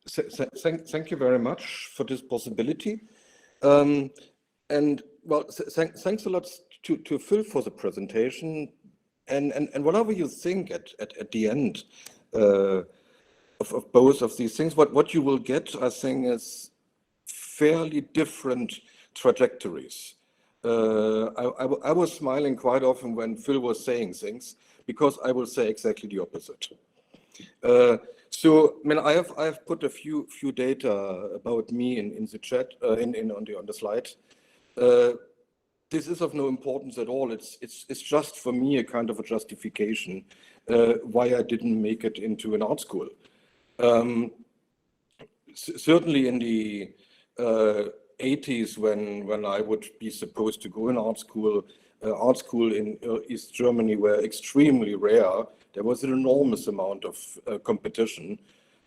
Thank you very much for this possibility. Um, and well, thanks a lot to Phil for the presentation. And whatever you think at the end uh, of both of these things, what you will get, I think, is fairly different trajectories. I was smiling quite often when Phil was saying things, because I will say exactly the opposite. So, I mean, I have put a few data about me in the chat, on the slide. This is of no importance at all. It's just for me a kind of a justification why I didn't make it into an art school. Certainly in the 80s, when I would be supposed to go in art school in East Germany were extremely rare. There was an enormous amount of competition.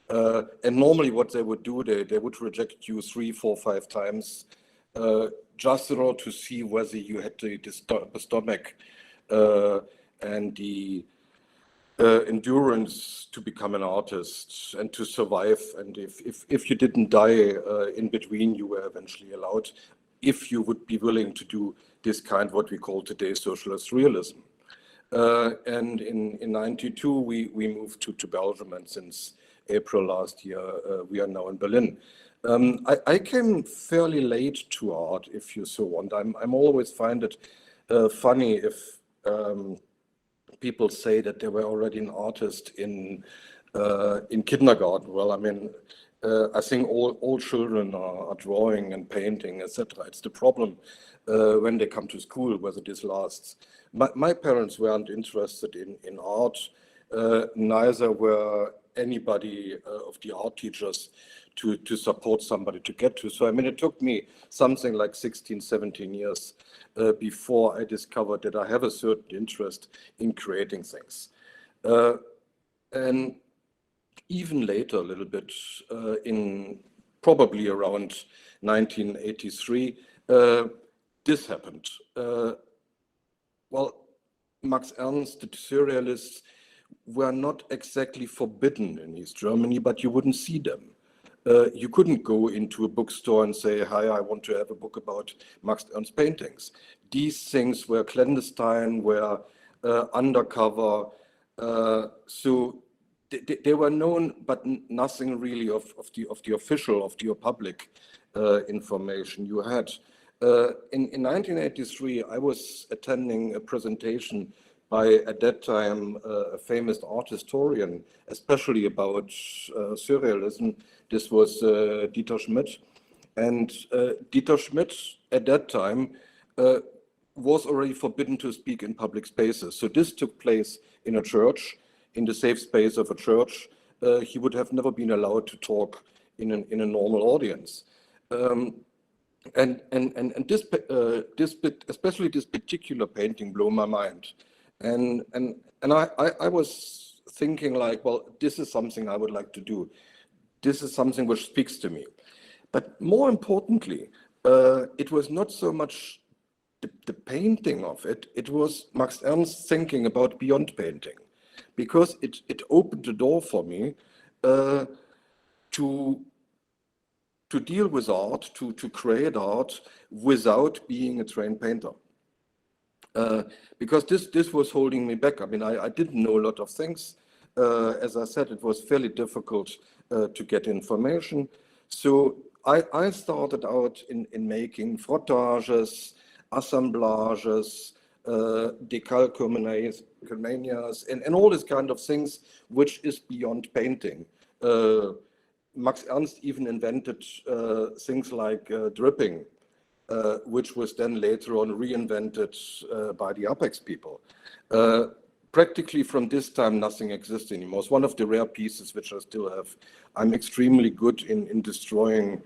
And normally what they would do, they would reject you 3, 4, 5 times just in order to see whether you had the stomach and the endurance to become an artist and to survive. And if you didn't die in between, you were eventually allowed, if you would be willing to do this kind, what we call today socialist realism. And in 92, we moved to Belgium, and since April last year, we are now in Berlin. I came fairly late to art, if you so want. I'm always find it funny if people say that they were already an artist in kindergarten. Well, I mean, I think all children are drawing and painting, etc. It's the problem when they come to school, whether this lasts. My parents weren't interested in art, neither were anybody of the art teachers to support somebody to get to. So, I mean, it took me something like 16, 17 years before I discovered that I have a certain interest in creating things. And even later, a little bit, in probably around 1983, this happened. Well, Max Ernst, the surrealists, were not exactly forbidden in East Germany, but you wouldn't see them. You couldn't go into a bookstore and say, hi, I want to have a book about Max Ernst paintings. These things were clandestine, were undercover. So they were known, but nothing really of the official, of the public information you had. In 1983, I was attending a presentation by, at that time, a famous art historian, especially about surrealism. This was Dieter Schmidt. And Dieter Schmidt, at that time, was already forbidden to speak in public spaces. So this took place in a church, in the safe space of a church. He would have never been allowed to talk in a normal audience. And this, especially this particular painting, blew my mind. And I was thinking like, well, this is something I would like to do. This is something which speaks to me. But more importantly, it was not so much the painting of it, it was Max Ernst's thinking about beyond painting, because it opened the door for me to deal with art, to create art without being a trained painter. Because this was holding me back. I mean, I didn't know a lot of things. As I said, it was fairly difficult to get information. So I started out in making frottages, assemblages, decalcomanias, and all these kind of things, which is beyond painting. Max Ernst even invented things like dripping, which was then later on reinvented by the Apex people. Practically from this time, nothing exists anymore. It's one of the rare pieces which I still have. I'm extremely good in destroying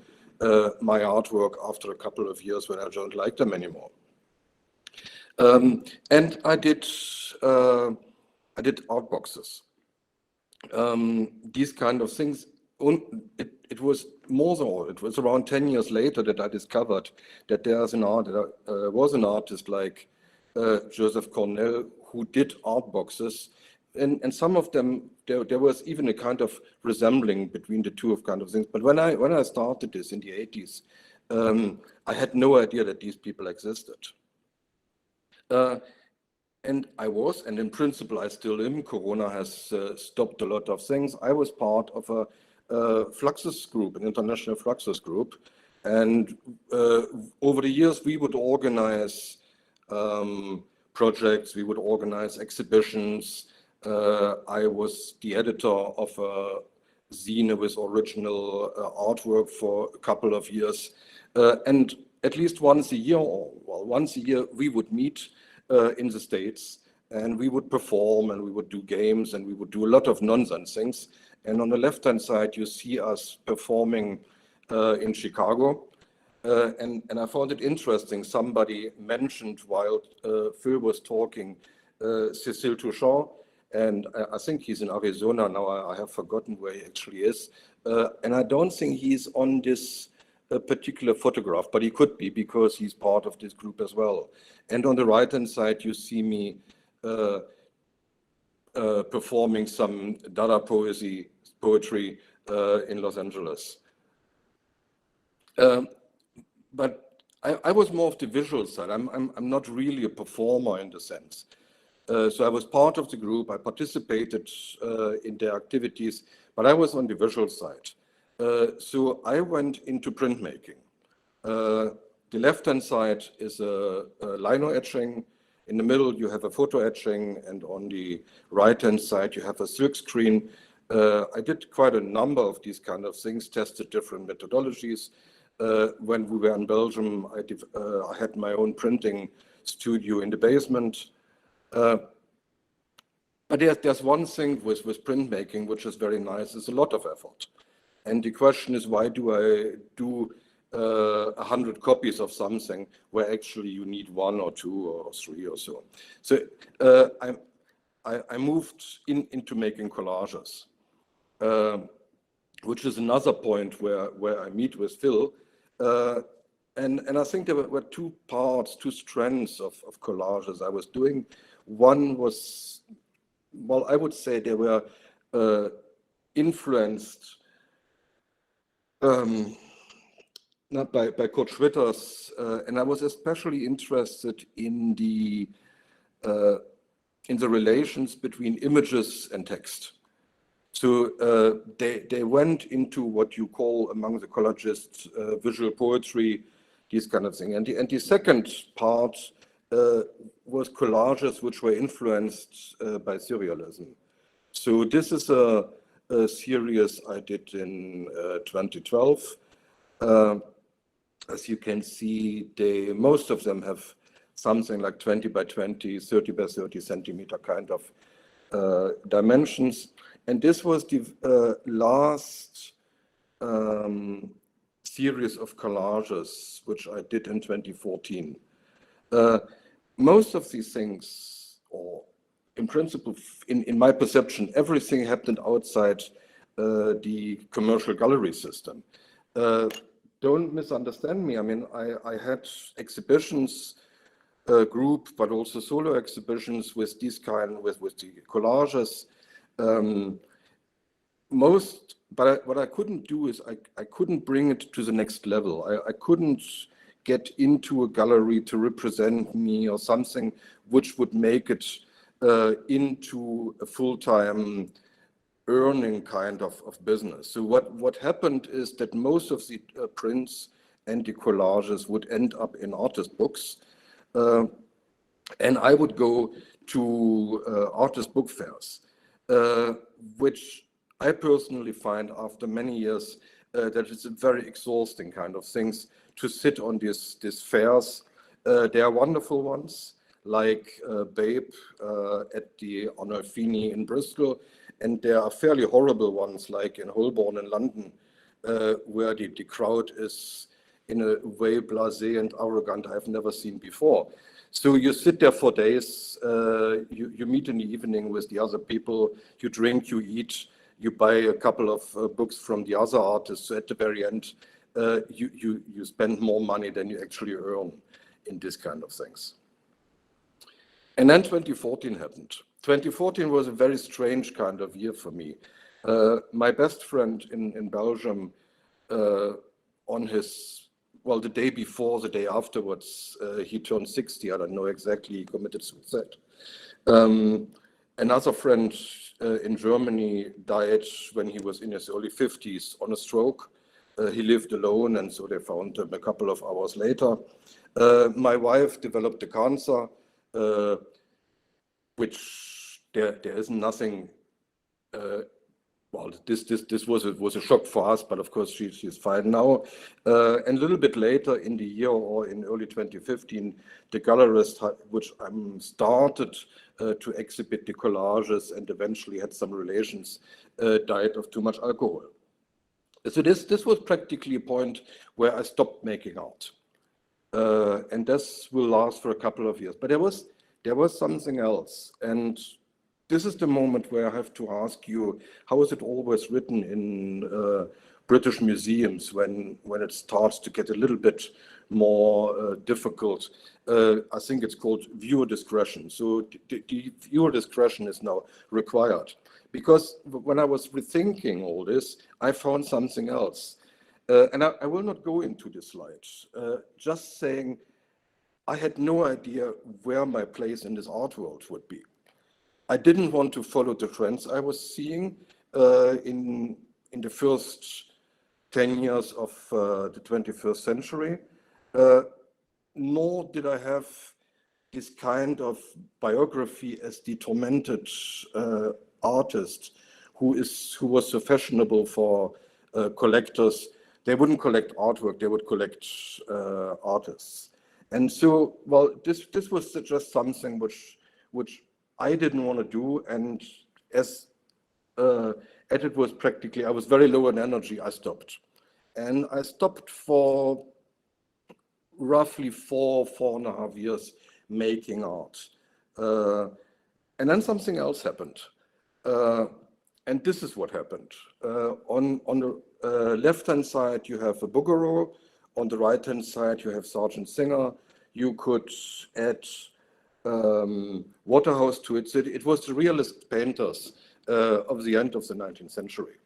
my artwork after a couple of years when I don't like them anymore. And I did art boxes. These kind of things. It was more so. It was around 10 years later that I discovered that there's was an artist like Joseph Cornell who did art boxes and some of them, there was even a kind of resembling between the two of kind of things. But when I started this in the 80s, I had no idea that these people existed. And I was, and in principle I still am, Corona has stopped a lot of things. I was part of a Fluxus group, an international Fluxus group. And over the years, we would organize projects, we would organize exhibitions. I was the editor of a zine with original artwork for a couple of years. And at least once a year, we would meet in the States, and we would perform, and we would do games, and we would do a lot of nonsense things. And on the left-hand side, you see us performing in Chicago. And I found it interesting. Somebody mentioned while Phil was talking, Cécile Touchon, and I think he's in Arizona now. I have forgotten where he actually is. And I don't think he's on this particular photograph, but he could be because he's part of this group as well. And on the right-hand side, you see me performing some Dada poetry in Los Angeles. But I was more of the visual side. I'm not really a performer in the sense. So I was part of the group. I participated in their activities, but I was on the visual side. So I went into printmaking. The left-hand side is a lino etching. In the middle, you have a photo etching, and on the right-hand side, you have a silk screen. I did quite a number of these kind of things, tested different methodologies. When we were in Belgium, I had my own printing studio in the basement. But there's one thing with printmaking, which is very nice. It's a lot of effort. And the question is, why do I do 100 copies of something where actually you need 1 or 2 or 3 or so? So I moved into making collages, which is another point where I meet with Phil. And I think there were 2 parts, 2 strands of collages I was doing. One was, well, I would say they were influenced not by Kurt Schwitters, and I was especially interested in the relations between images and text. So they went into what you call among the collagists visual poetry, these kind of things. And the second part was collages which were influenced by surrealism. So this is a series I did in 2012. As you can see, most of them have something like 20 by 20, 30 by 30 centimeter kind of dimensions. And this was the last series of collages, which I did in 2014. Most of these things, or in principle, in my perception, everything happened outside the commercial gallery system. Don't misunderstand me. I mean, I had exhibitions, group, but also solo exhibitions with these with the collages. But what I couldn't do is I couldn't bring it to the next level. I couldn't get into a gallery to represent me or something which would make it into a full-time earning kind of business. So what happened is that most of the prints and the collages would end up in artist books. And I would go to artist book fairs, which I personally find after many years that it's a very exhausting kind of things to sit on these fairs. There are wonderful ones like Babe at the Onofini in Bristol, and there are fairly horrible ones like in Holborn in London, where the crowd is in a way blasé and arrogant I've never seen before. So you sit there for days, you meet in the evening with the other people, you drink, you eat, you buy a couple of books from the other artists. So at the very end, you spend more money than you actually earn in this kind of things. And then 2014 happened. 2014 was a very strange kind of year for me. My best friend in Belgium, on his, well, the day before, the day afterwards, he turned 60, I don't know exactly, he committed suicide. Another friend in Germany died when he was in his early 50s on a stroke. He lived alone, and so they found him a couple of hours later. My wife developed a cancer, which there is nothing. Well, this was a shock for us, but of course she's fine now. And a little bit later in the year, or in early 2015, the gallerist, which started to exhibit the collages and eventually had some relations, died of too much alcohol. So this was practically a point where I stopped making art, and this will last for a couple of years. But there was something else, and this is the moment where I have to ask you, how is it always written in British museums when it starts to get a little bit more difficult? I think it's called viewer discretion. So the viewer discretion is now required. Because when I was rethinking all this, I found something else. And I will not go into this slide, just saying I had no idea where my place in this art world would be. I didn't want to follow the trends I was seeing in the first 10 years of the 21st century, nor did I have this kind of biography as the tormented artist who was so fashionable for collectors. They wouldn't collect artwork, they would collect artists. And so, well, this was just something which I didn't want to do, and as it was practically, I was very low in energy, I stopped. And I stopped for roughly 4.5 years making art. And then something else happened. And this is what happened. On the left-hand side, you have a Bouguereau. On the right-hand side, you have Sergeant Singer. You could add Waterhouse to it. So it was the realist painters of the end of the 19th century.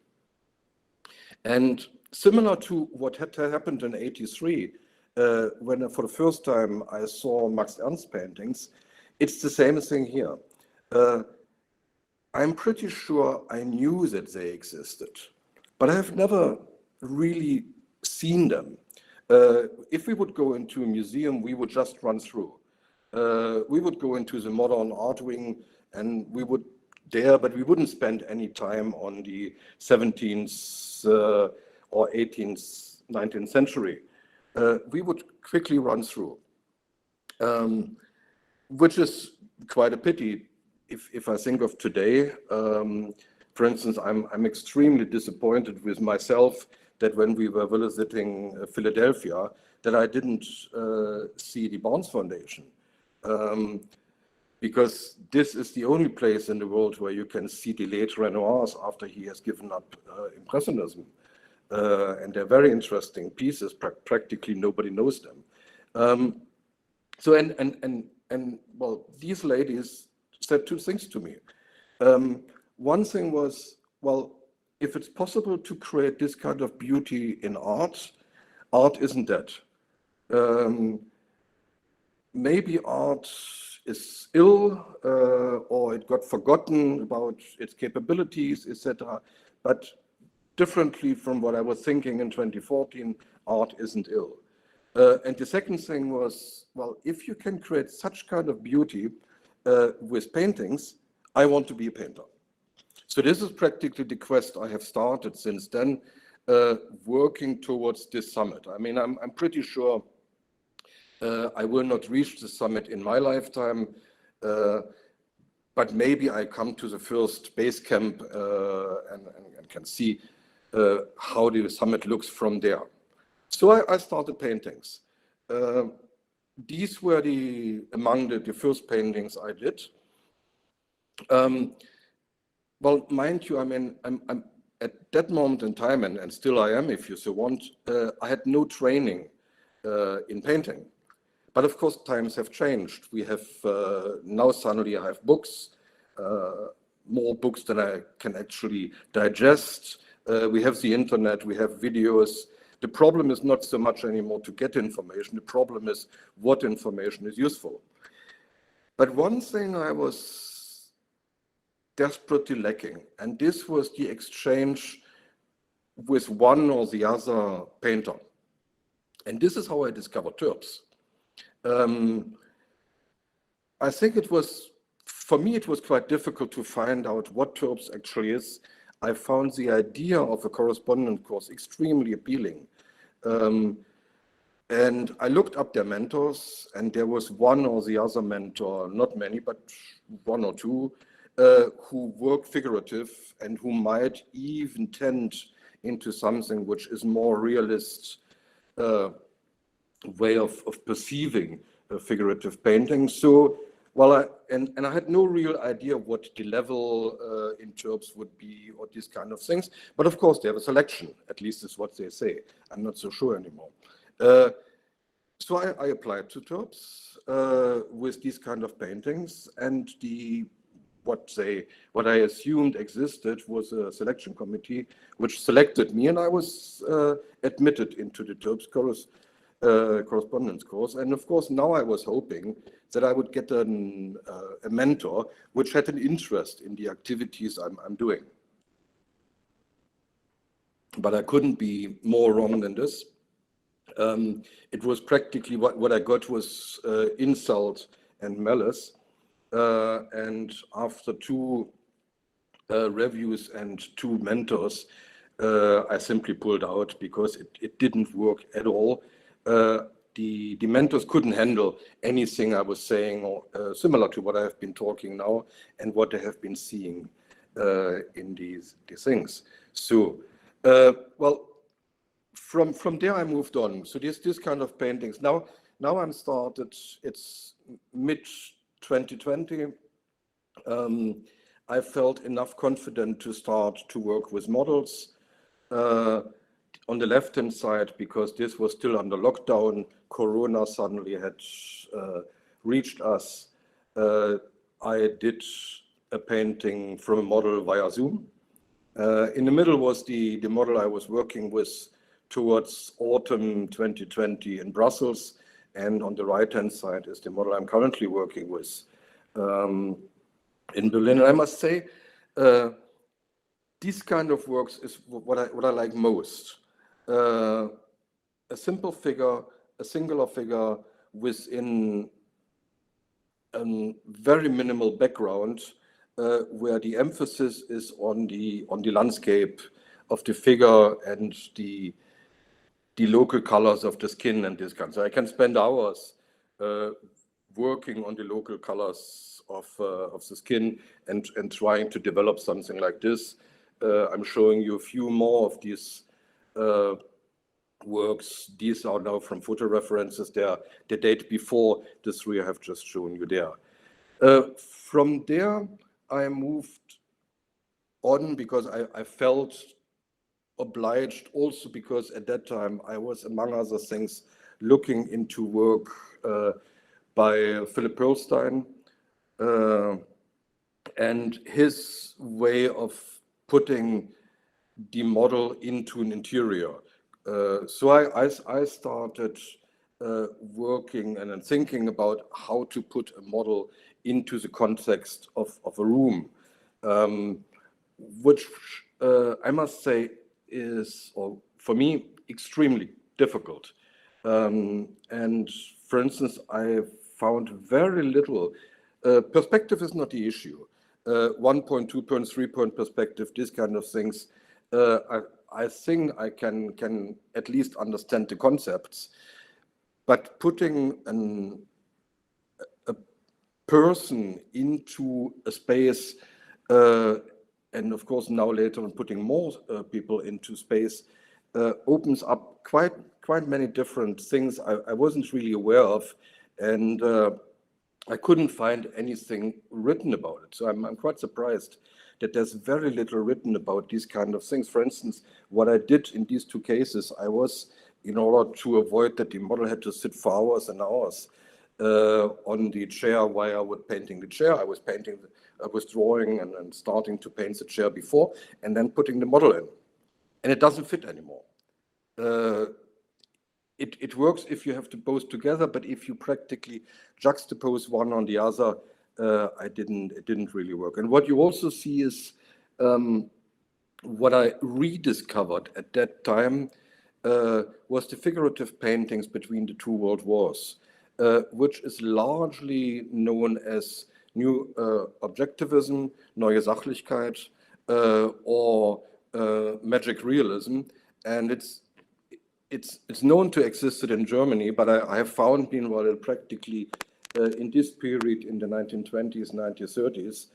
And similar to what had happened in '83, when for the first time I saw Max Ernst paintings, it's the same thing here. I'm pretty sure I knew that they existed, but I have never really seen them. If we would go into a museum, we would just run through. We would go into the modern art wing and we would there, but we wouldn't spend any time on the 17th or 18th, 19th century. We would quickly run through, which is quite a pity if I think of today. For instance, I'm extremely disappointed with myself that when we were visiting Philadelphia, that I didn't see the Barnes Foundation. Because this is the only place in the world where you can see the late Renoirs after he has given up Impressionism. And they're very interesting pieces, practically nobody knows them. So, and well, these ladies said two things to me. One thing was, well, if it's possible to create this kind of beauty in art, art isn't dead. Maybe art is ill, or it got forgotten about its capabilities, etc. But differently from what I was thinking in 2014, art isn't ill. And the second thing was, well, if you can create such kind of beauty with paintings, I want to be a painter. So this is practically the quest I have started since then, working towards this summit. I mean, I'm pretty sure I will not reach the summit in my lifetime, but maybe I come to the first base camp and can see how the summit looks from there. So I started paintings. These were among the first paintings I did. Well, mind you, I mean, I'm at that moment in time, and still I am, if you so want, I had no training in painting. But of course, times have changed. We have, now suddenly I have books. more books than I can actually digest. We have the internet, we have videos. The problem is not so much anymore to get information. The problem is what information is useful. But one thing I was desperately lacking, and this was the exchange with one or the other painter. And this is how I discovered TURBS. I think it was, for me, it was quite difficult to find out what TURBS actually is. I found the idea of a correspondence course extremely appealing. And I looked up their mentors, and there was one or the other mentor, not many, but one or two, who work figurative and who might even tend into something which is more realist way of perceiving figurative painting. So, well, I had no real idea what the level in TURBS would be or these kind of things. But of course, they have a selection, at least is what they say. I'm not so sure anymore. So I applied to TURBS with these kind of paintings, and what I assumed existed was a selection committee which selected me, and I was admitted into the TURBS correspondence course. And of course, now I was hoping that I would get a mentor which had an interest in the activities I'm doing. But I couldn't be more wrong than this. It was practically what I got was insult and malice. And after two reviews and two mentors, I simply pulled out because it didn't work at all. The mentors couldn't handle anything I was saying, or similar to what I have been talking now and what I have been seeing in these things. So, well, from there I moved on. So this kind of paintings. Now I'm started. It's mid 2020. I felt enough confident to start to work with models. On the left-hand side, because this was still under lockdown, Corona suddenly had reached us. I did a painting from a model via Zoom. In the middle was the model I was working with towards autumn 2020 in Brussels. And on the right-hand side is the model I'm currently working with in Berlin. And I must say, these kind of works is what I like most. A simple figure, a singular figure within a very minimal background, where the emphasis is on the landscape of the figure and the local colors of the skin and this kind. So I can spend hours working on the local colors of the skin and trying to develop something like this. I'm showing you a few more of these works. These are now from photo references. They are the date before the three I have just shown you there. From there, I moved on because I felt obliged, also because at that time I was, among other things, looking into work by Philip Pearlstein and his way of putting the model into an interior. So I started working and thinking about how to put a model into the context of a room, which I must say is, or for me, extremely difficult. And for instance, I found very little, perspective is not the issue. 1 point, 2 point, 3 point perspective, these kind of things. I think I can at least understand the concepts, but putting a person into a space, and of course now later on putting more people into space, opens up quite many different things I wasn't really aware of, and I couldn't find anything written about it. So I'm quite surprised that there's very little written about these kind of things. For instance, what I did in these two cases, I was, in order to avoid that the model had to sit for hours and hours, on the chair while I was painting the chair. I was drawing and starting to paint the chair before, and then putting the model in. And it doesn't fit anymore. It works if you have to both together, but if you practically juxtapose one on the other, it didn't really work. And what you also see is what I rediscovered at that time was the figurative paintings between the two world wars, which is largely known as New Objectivism, Neue Sachlichkeit, or Magic Realism, and it's known to exist in Germany, but I have found, meanwhile, that practically in this period, in the 1920s, 1930s,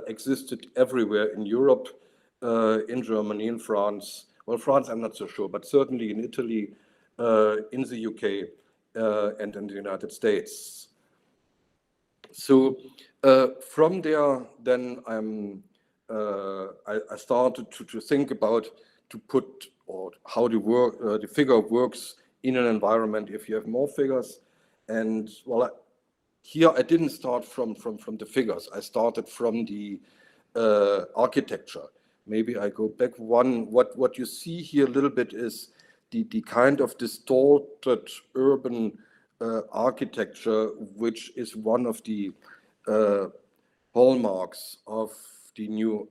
existed everywhere in Europe, in Germany, in France. Well, France, I'm not so sure, but certainly in Italy, in the UK, and in the United States. So from there, then I started to think about to put or how the figure works in an environment if you have more figures. And well, here I didn't start from the figures. I started from the architecture. Maybe I go back one. What you see here a little bit is the kind of distorted urban architecture, which is one of the hallmarks of the new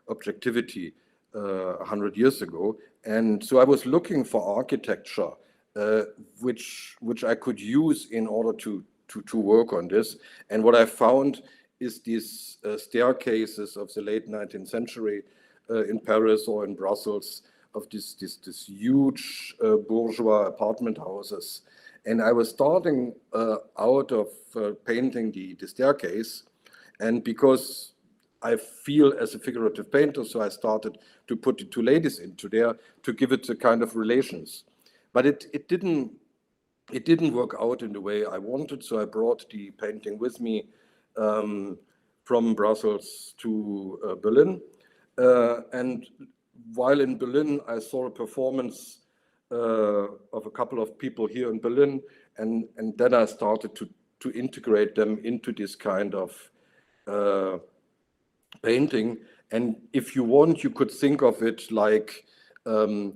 objectivity 100 years ago. And so I was looking for architecture which I could use in order to work on this. And what I found is these staircases of the late 19th century in Paris or in Brussels, of this huge bourgeois apartment houses. And I was starting out of painting the staircase, and because I feel as a figurative painter, so I started to put the two ladies into there to give it a kind of relations. But it didn't work out in the way I wanted, so I brought the painting with me from Brussels to Berlin. And while in Berlin, I saw a performance of a couple of people here in Berlin, and then I started to integrate them into this kind of painting. And if you want, you could think of it like an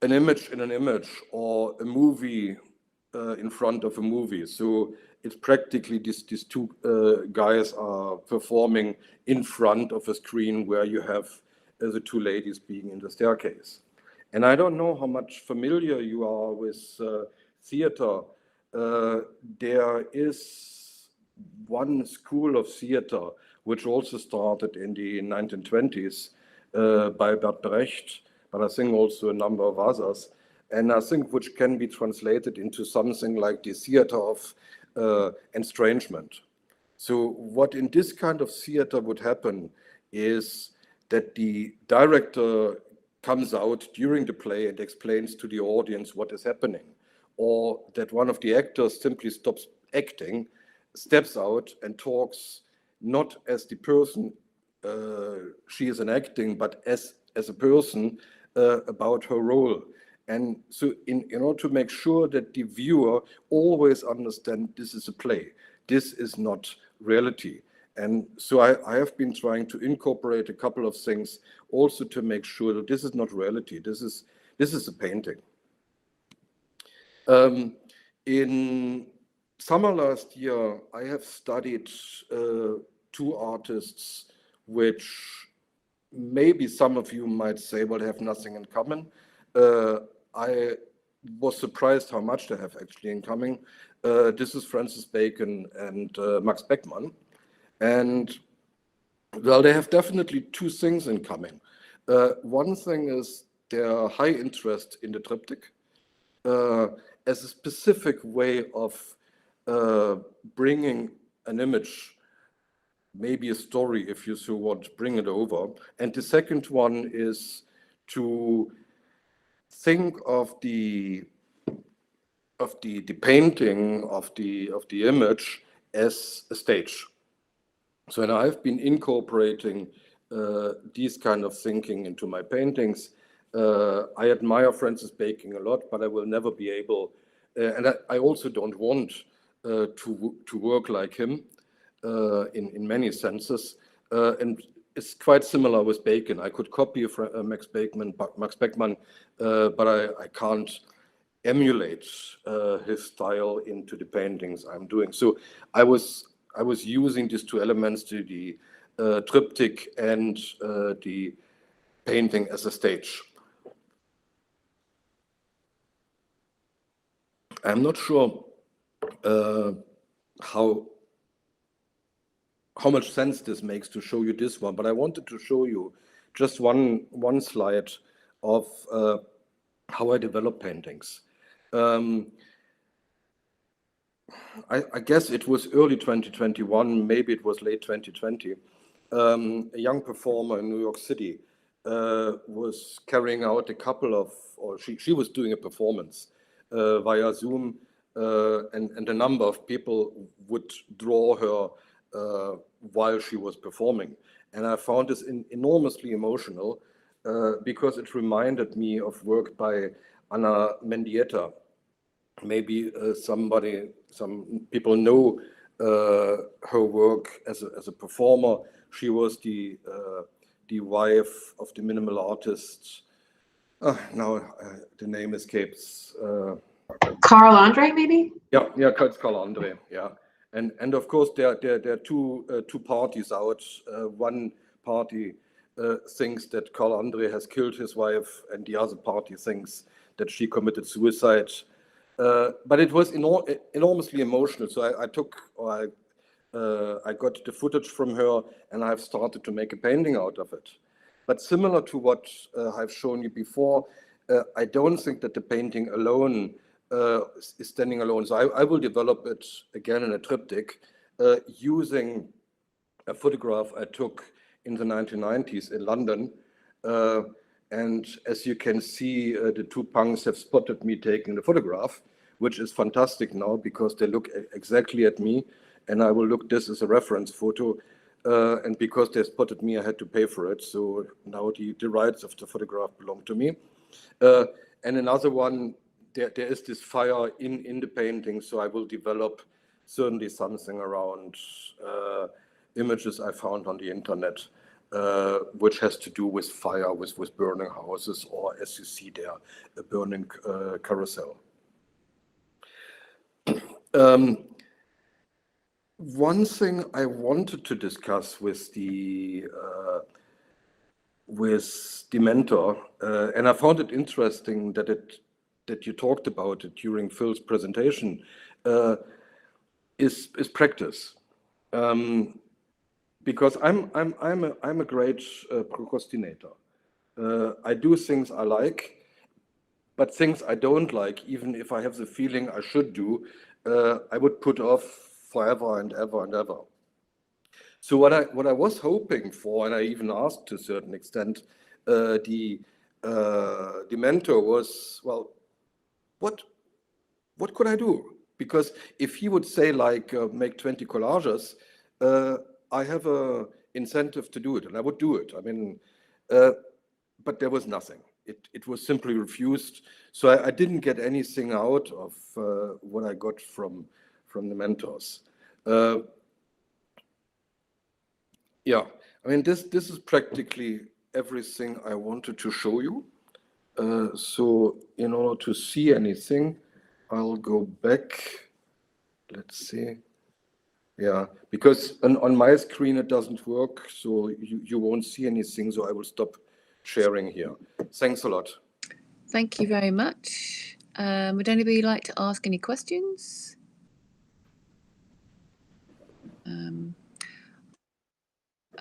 image in an image, or a movie in front of a movie. So it's practically these two guys are performing in front of a screen where you have the two ladies being in the staircase. And I don't know how much familiar you are with theater. There is one school of theater which also started in the 1920s by Bert Brecht, but I think also a number of others. And I think which can be translated into something like the theater of estrangement. So what in this kind of theater would happen is that the director comes out during the play and explains to the audience what is happening, or that one of the actors simply stops acting, steps out and talks not as the person she is enacting, but as a person about her role. And so in order to make sure that the viewer always understands this is a play, this is not reality. And so I have been trying to incorporate a couple of things also to make sure that this is not reality, this is a painting. In summer last year, I have studied two artists which maybe some of you might say, well, they have nothing in common. I was surprised how much they have actually in common. This is Francis Bacon and Max Beckmann. And well, they have definitely two things in common. One thing is their high interest in the triptych as a specific way of bringing an image, maybe a story, if you so want, bring it over. And the second one is to think of the painting of the image as a stage. So, and I've been incorporating these kind of thinking into my paintings. I admire Francis Bacon a lot, but I will never be able and I also don't want to work like him in many senses. And it's quite similar with Bacon. I could copy Max Beckmann, but I can't emulate his style into the paintings I'm doing. So I was using these two elements, to the triptych and the painting as a stage. I'm not sure how much sense this makes to show you this one, but I wanted to show you just one slide of how I develop paintings. I guess it was early 2021, maybe it was late 2020. A young performer in New York City was carrying out a couple of, or she was doing a performance via Zoom, and a number of people would draw her while she was performing. And I found this enormously emotional because it reminded me of work by Anna Mendieta. Maybe some people know her work as a performer. She was the wife of the minimal artist. Now the name escapes. Carl Andre, maybe? Yeah, it's Carl Andre. Yeah, and of course there are two parties out. One party thinks that Carl Andre has killed his wife, and the other party thinks that she committed suicide. But it was enormously emotional. So I got the footage from her, and I've started to make a painting out of it. But similar to what I've shown you before, I don't think that the painting alone is standing alone. So I will develop it again in a triptych using a photograph I took in the 1990s in London. And as you can see, the two punks have spotted me taking the photograph, which is fantastic now because they look exactly at me, and I will look this as a reference photo. And because they spotted me, I had to pay for it. So now the rights of the photograph belong to me. And another one, there is this fire in the painting, so I will develop certainly something around images I found on the internet, which has to do with fire, with burning houses, or as you see there, a burning carousel. One thing I wanted to discuss with the mentor, and I found it interesting that you talked about it during Phil's presentation, is practice. Because I'm a great procrastinator. I do things I like, but things I don't like, even if I have the feeling I should do, I would put off forever and ever and ever. So what I was hoping for, and I even asked to a certain extent, the mentor was, well, what could I do? Because if he would say like make 20 collages, I have a incentive to do it, and I would do it. I mean, but there was nothing. It was simply refused. So I didn't get anything out of what I got from the mentors. Yeah, I mean, this is practically everything I wanted to show you. So in order to see anything, I'll go back. Let's see. Yeah, because on my screen it doesn't work, so you won't see anything, so I will stop sharing here. Thanks a lot. Thank you very much. Would anybody like to ask any questions?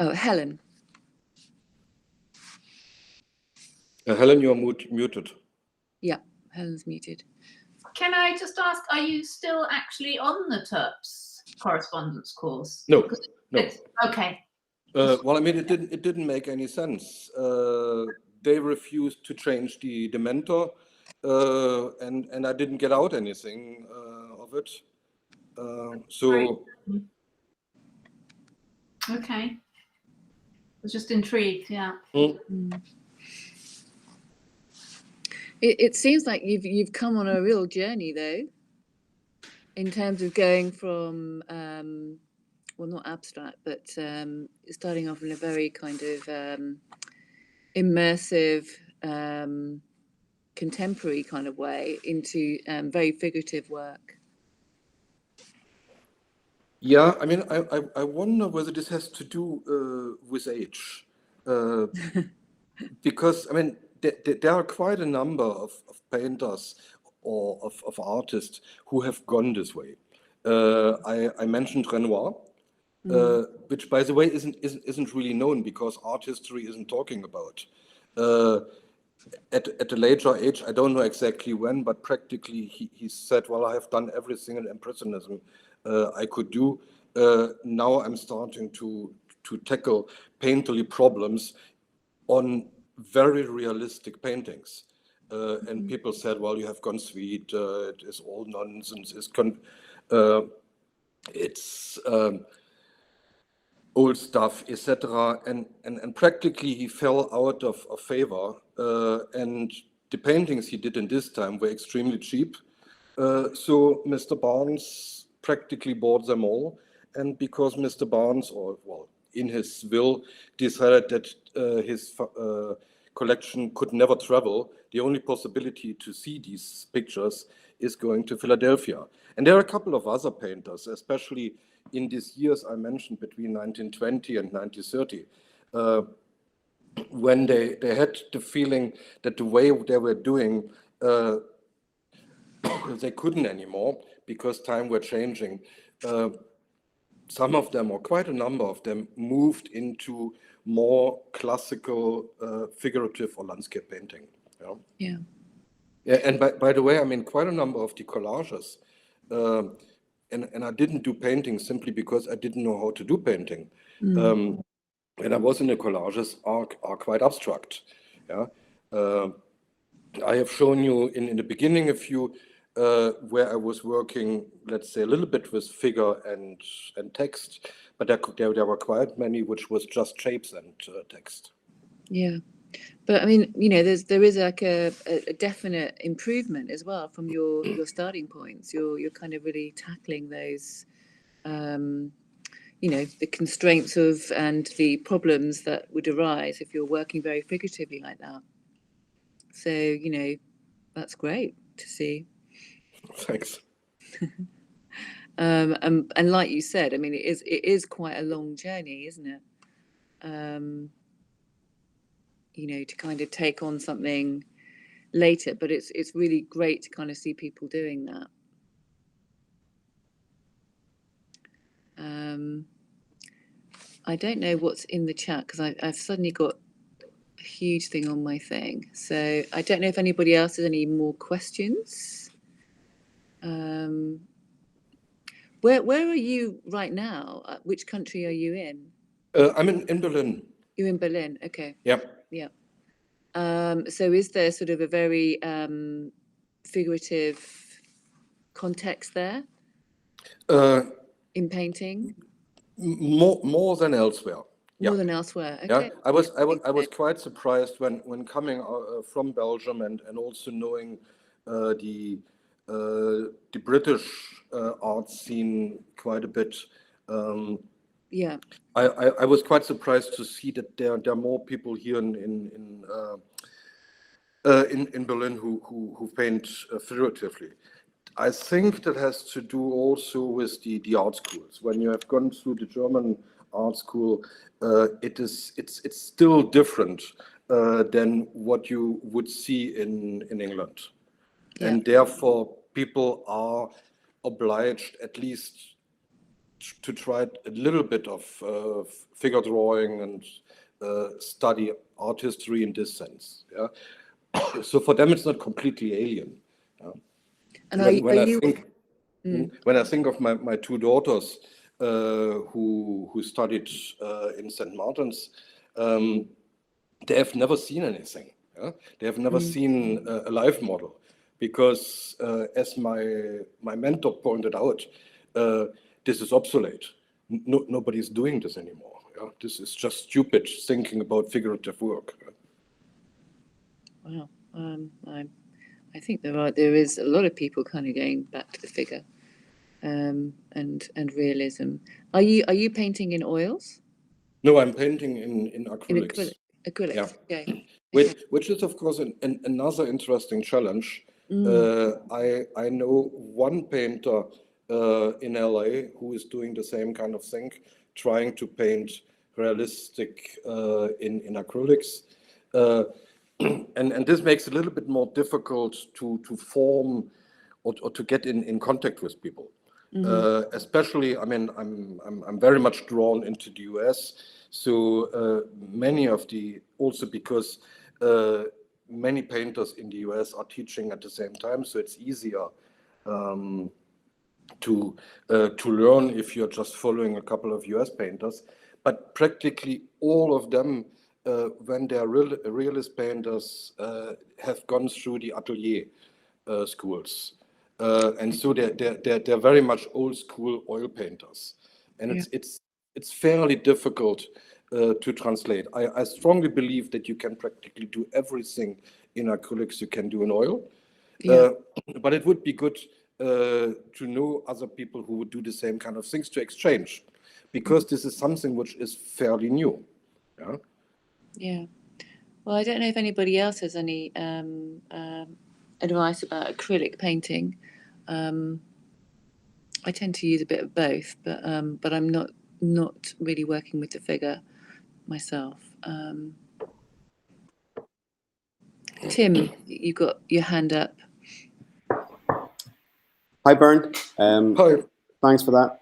Oh, Helen. Helen, you're muted. Yeah, Helen's muted. Can I just ask, are you still actually on the TERPS correspondence course? No. Okay. Well, I mean, it didn't make any sense. They refused to change the mentor, and I didn't get out anything of it. So. Okay. I was just intrigued. Yeah. It seems like you've come on a real journey, though. in terms of going from, well, not abstract, but starting off in a very kind of immersive, contemporary kind of way into very figurative work? Yeah, I mean, I wonder whether this has to do with age. Because, I mean, there are quite a number of painters or of artists who have gone this way. I mentioned Renoir, which, by the way, isn't really known because art history isn't talking about. At a later age, I don't know exactly when, but practically he said, well, I have done everything in Impressionism I could do. Now I'm starting to tackle painterly problems on very realistic paintings. And people said, well, you have gone sweet, it is all nonsense, it's old stuff, etc. And practically he fell out of favor. And the paintings he did in this time were extremely cheap. So Mr. Barnes practically bought them all. And because Mr. Barnes, or well, in his will, decided that his collection could never travel, the only possibility to see these pictures is going to Philadelphia. And there are a couple of other painters, especially in these years I mentioned between 1920 and 1930, when they had the feeling that the way they were doing, they couldn't anymore because time were changing. Some of them, or quite a number of them, moved into more classical figurative or landscape painting. Yeah. Yeah. Yeah, and by the way, I mean, quite a number of the collages, and I didn't do painting simply because I didn't know how to do painting. When I was in the collages are quite abstract. Yeah. I have shown you in the beginning a few where I was working, let's say, a little bit with figure and text, but there were quite many which was just shapes and text. Yeah. But I mean, you know, there is like a definite improvement as well from your starting points. You're kind of really tackling those, you know, the constraints of and the problems that would arise if you're working very figuratively like that. So, you know, that's great to see. Thanks. And like you said, I mean, it is quite a long journey, isn't it? You know, to kind of take on something later, but it's really great to kind of see people doing that. I don't know what's in the chat because I've suddenly got a huge thing on my thing. So I don't know if anybody else has any more questions. Where are you right now? Which country are you in? I'm in Berlin. You're in Berlin. Okay. Yep. Yeah. So is there sort of a very figurative context there in painting? More than elsewhere. More than elsewhere. Yeah, Okay. I was quite surprised when coming from Belgium and also knowing the British art scene quite a bit. Yeah. I was quite surprised to see that there are more people here in Berlin who paint figuratively. I think that has to do also with the art schools. When you have gone through the German art school, it's still different than what you would see in England. Yeah. And therefore people are obliged at least to try a little bit of figure drawing and study art history in this sense. Yeah. So for them it's not completely alien. Yeah. And When I think of my two daughters who studied in St. Martin's, they have never seen anything. Yeah? They have never seen a live model because, as my mentor pointed out, this is obsolete. Nobody's doing this anymore. Yeah? This is just stupid thinking about figurative work. Wow. I think there is a lot of people kind of going back to the figure. and realism. Are you painting in oils? No, I'm painting in In acrylics. acrylics. Yeah. Okay. Which is of course another interesting challenge. I know one painter in LA who is doing the same kind of thing, trying to paint realistic in acrylics. And this makes it a little bit more difficult to form or to get in contact with people. Especially, I mean, I'm very much drawn into the US. So many of also because many painters in the US are teaching at the same time, so it's easier to learn if you're just following a couple of US painters. But practically all of them, when they're realist painters, have gone through the atelier schools. And so they're very much old school oil painters, and it's fairly difficult to translate. I strongly believe that you can practically do everything in acrylics you can do in oil, but it would be good to know other people who would do the same kind of things to exchange, because this is something which is fairly new. Yeah. Well, I don't know if anybody else has any advice about acrylic painting. I tend to use a bit of both, but I'm not really working with the figure myself. Tim, you got your hand up. Hi, Bernd. Hi. Thanks for that.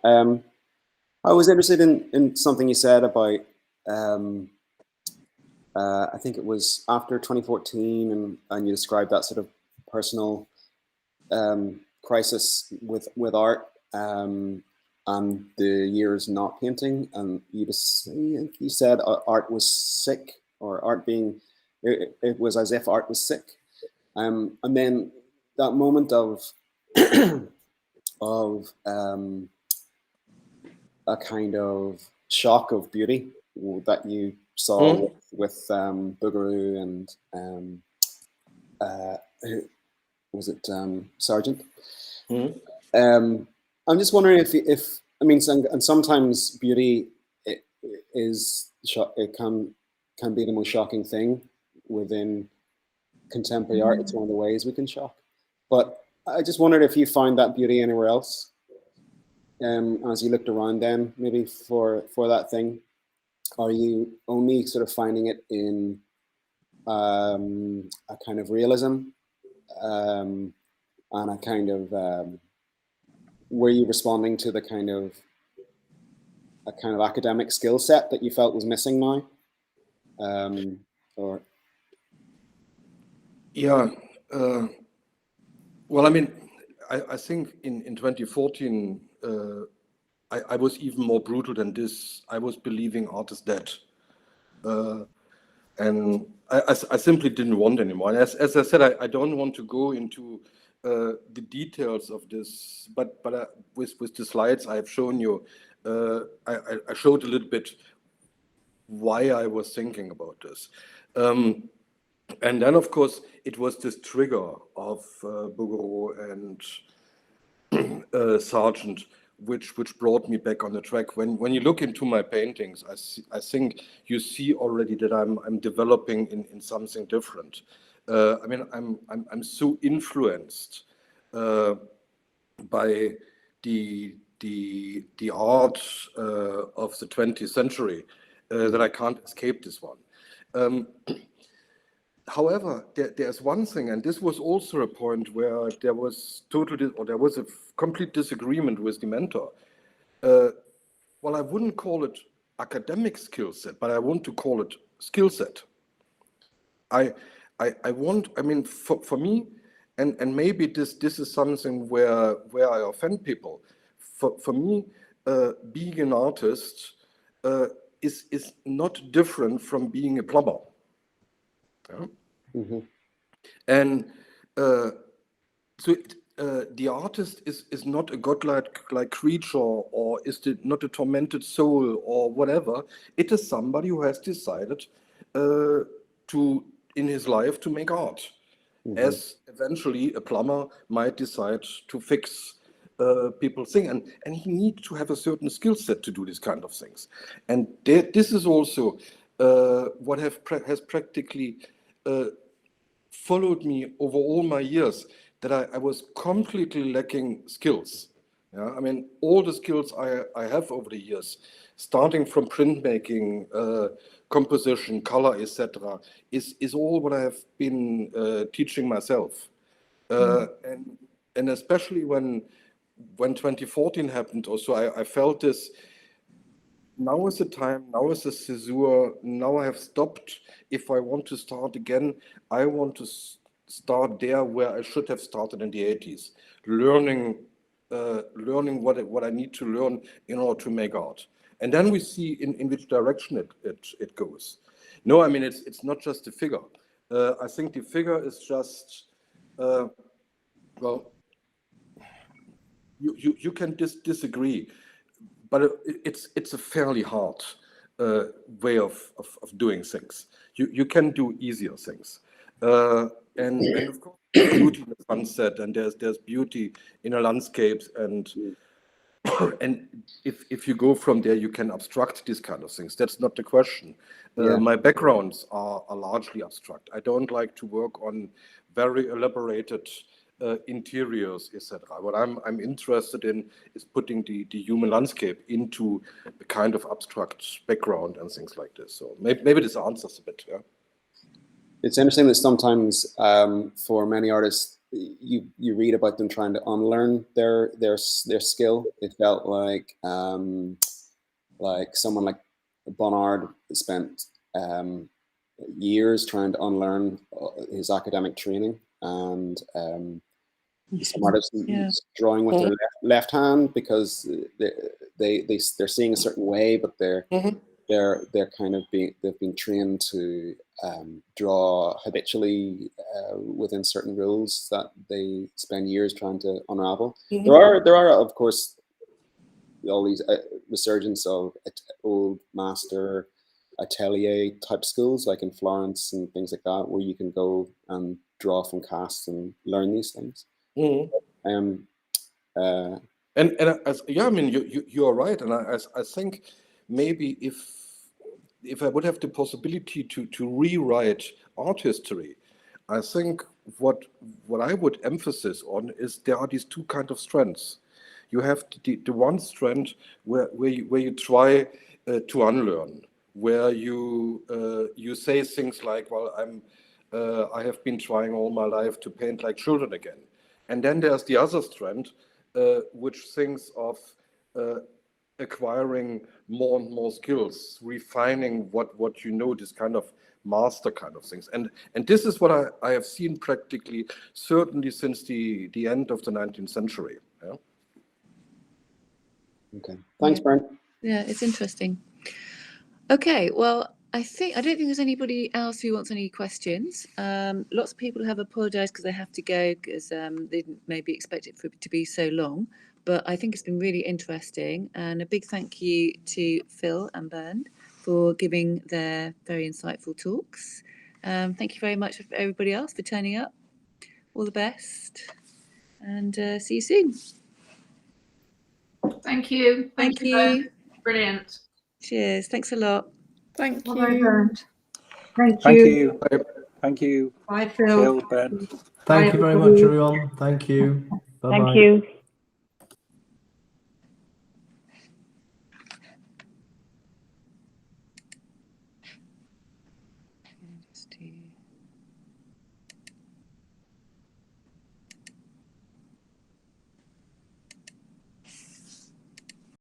I was interested in something you said about, I think it was after 2014, and you described that sort of personal crisis with art and the years not painting, and you said art was sick, or art being, it was as if art was sick, and then that moment of a kind of shock of beauty that you saw with Boogaroo and was it Sargent? I'm just wondering if I mean, and sometimes beauty it can be the most shocking thing within contemporary art. It's one of the ways we can shock. But I just wondered if you find that beauty anywhere else, as you looked around then, maybe for that thing. Are you only sort of finding it in a kind of realism, and a kind of were you responding to the kind of academic skill set that you felt was missing now, or? Yeah. Well, I mean, I think in 2014, I was even more brutal than this. I was believing art is dead. And I simply didn't want anymore. And as I said, I don't want to go into the details of this, but with the slides I have shown you, I showed a little bit why I was thinking about this. And then, of course, it was this trigger of Bouguereau and Sargent, which brought me back on the track. When you look into my paintings, I think you see already that I'm developing in something different. I mean, I'm so influenced by the art of the 20th century that I can't escape this one. However, there's one thing, and this was also a point where there was a complete disagreement with the mentor. Well, I wouldn't call it academic skill set, but I want to call it skill set. I mean, for me, and maybe this is something where I offend people. For me, being an artist is not different from being a plumber. Yeah? And so the artist is not a godlike creature, or is it not a tormented soul or whatever. It is somebody who has decided in his life to make art, as eventually a plumber might decide to fix people think, and he needs to have a certain skill set to do these kind of things. And this is also what has practically followed me over all my years, that I was completely lacking skills. Yeah, I mean, all the skills I have over the years, starting from printmaking, composition, color, etc., is all what I have been teaching myself. And especially when 2014 happened, also I felt this. Now is the time. Now is the caesur. Now I have stopped. If I want to start again, I want to start there where I should have started in the 80s, learning what I need to learn in order to make art. And then we see in which direction it goes. No, I mean, it's not just the figure. I think the figure is just, well, you can disagree, but it's a fairly hard way of doing things. You can do easier things, and of course there's beauty in the sunset, and there's beauty in a landscape, and if you go from there, you can abstract these kind of things. That's not the question. My backgrounds are largely abstract. I don't like to work on very elaborated interiors, etc. What I'm interested in is putting the human landscape into a kind of abstract background and things like this. So maybe this answers a bit. Yeah. It's interesting that sometimes for many artists, you read about them trying to unlearn their skill. It felt like someone like Bonnard spent years trying to unlearn his academic training, and some artists drawing with their left hand because they're seeing a certain way, but they're kind of they've been trained to draw habitually within certain rules that they spend years trying to unravel. There are of course all these resurgence of old master atelier type schools, like in Florence and things like that, where you can go and draw from casts and learn these things. And I mean, you are right, and I think maybe if I would have the possibility to rewrite art history, I think what I would emphasize on is there are these two kind of strengths. You have the one strength where you try to unlearn, where you say things like, well, I have been trying all my life to paint like children again. And then there's the other strand, which thinks of acquiring more and more skills, refining what you know, this kind of master kind of things. And this is what I have seen practically, certainly since the end of the 19th century. Yeah? Okay, thanks, Brent. Yeah, it's interesting. Okay, well, I don't think there's anybody else who wants any questions. Lots of people have apologized because they have to go because they didn't maybe expect it to be so long. But I think it's been really interesting, and a big thank you to Phil and Bernd for giving their very insightful talks. Thank you very much for everybody else for turning up. All the best, and see you soon. Thank you. Thank you. Both. Brilliant. Cheers. Thanks a lot. Thank Well you. done. Thank Thank you. you. Thank you, Bye, Phil. Phil, Ben. Bye, Thank you very everybody. much, everyone. Thank you. Bye-bye. Thank you.